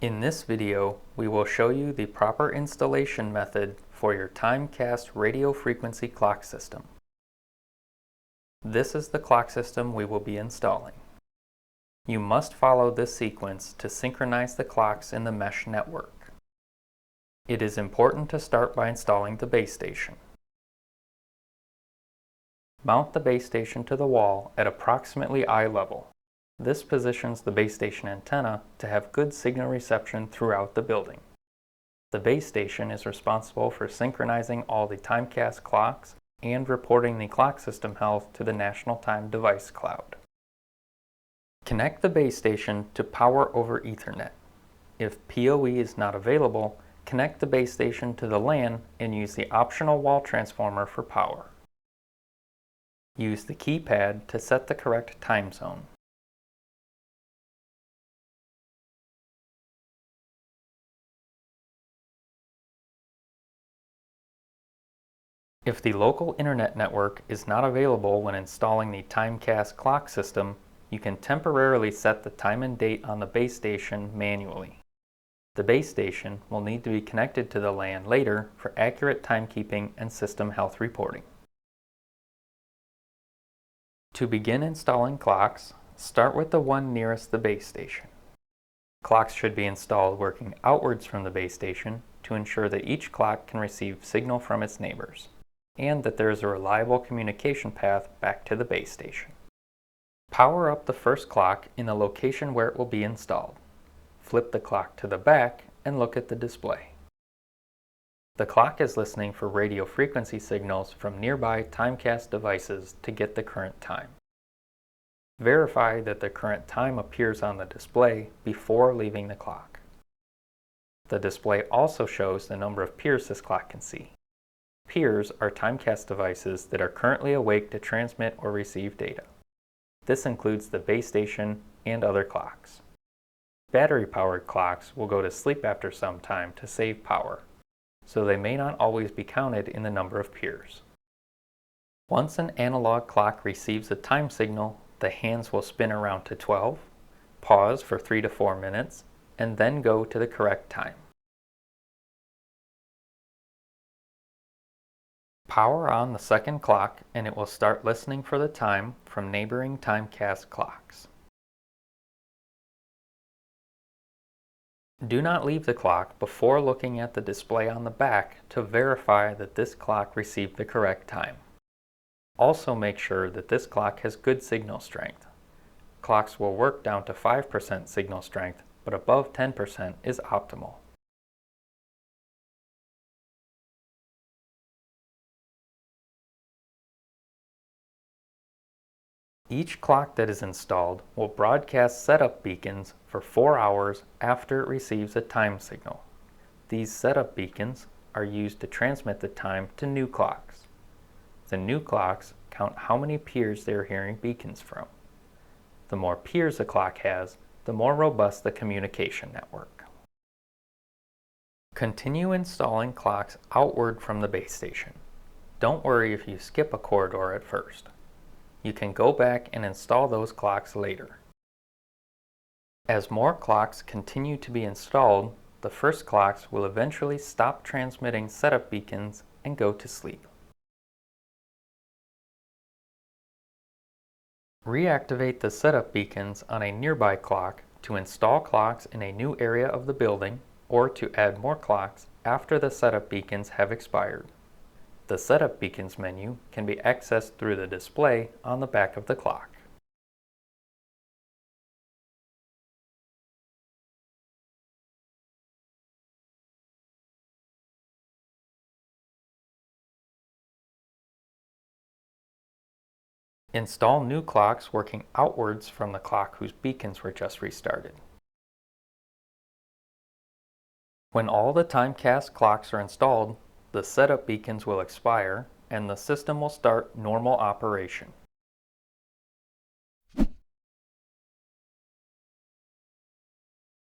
In this video, we will show you the proper installation method for your TimeCast Radio Frequency clock system. This is the clock system we will be installing. You must follow this sequence to synchronize the clocks in the mesh network. It is important to start by installing the base station. Mount the base station to the wall at approximately eye level. This positions the base station antenna to have good signal reception throughout the building. The base station is responsible for synchronizing all the TimeCast clocks and reporting the clock system health to the National Time Device Cloud. Connect the base station to power over Ethernet. If PoE is not available, connect the base station to the LAN and use the optional wall transformer for power. Use the keypad to set the correct time zone. If the local internet network is not available when installing the TimeCast clock system, you can temporarily set the time and date on the base station manually. The base station will need to be connected to the LAN later for accurate timekeeping and system health reporting. To begin installing clocks, start with the one nearest the base station. Clocks should be installed working outwards from the base station to ensure that each clock can receive signal from its neighbors, and that there is a reliable communication path back to the base station. Power up the first clock in the location where it will be installed. Flip the clock to the back and look at the display. The clock is listening for radio frequency signals from nearby TimeCast devices to get the current time. Verify that the current time appears on the display before leaving the clock. The display also shows the number of peers this clock can see. Peers are TimeCast devices that are currently awake to transmit or receive data. This includes the base station and other clocks. Battery-powered clocks will go to sleep after some time to save power, so they may not always be counted in the number of peers. Once an analog clock receives a time signal, the hands will spin around to 12, pause for 3 to 4 minutes, and then go to the correct time. Power on the second clock and it will start listening for the time from neighboring TimeCast clocks. Do not leave the clock before looking at the display on the back to verify that this clock received the correct time. Also make sure that this clock has good signal strength. Clocks will work down to 5% signal strength, but above 10% is optimal. Each clock that is installed will broadcast setup beacons for 4 hours after it receives a time signal. These setup beacons are used to transmit the time to new clocks. The new clocks count how many peers they are hearing beacons from. The more peers a clock has, the more robust the communication network. Continue installing clocks outward from the base station. Don't worry if you skip a corridor at first. You can go back and install those clocks later. As more clocks continue to be installed, the first clocks will eventually stop transmitting setup beacons and go to sleep. Reactivate the setup beacons on a nearby clock to install clocks in a new area of the building or to add more clocks after the setup beacons have expired. The Setup Beacons menu can be accessed through the display on the back of the clock. Install new clocks working outwards from the clock whose beacons were just restarted. When all the TimeCast clocks are installed, the setup beacons will expire and the system will start normal operation.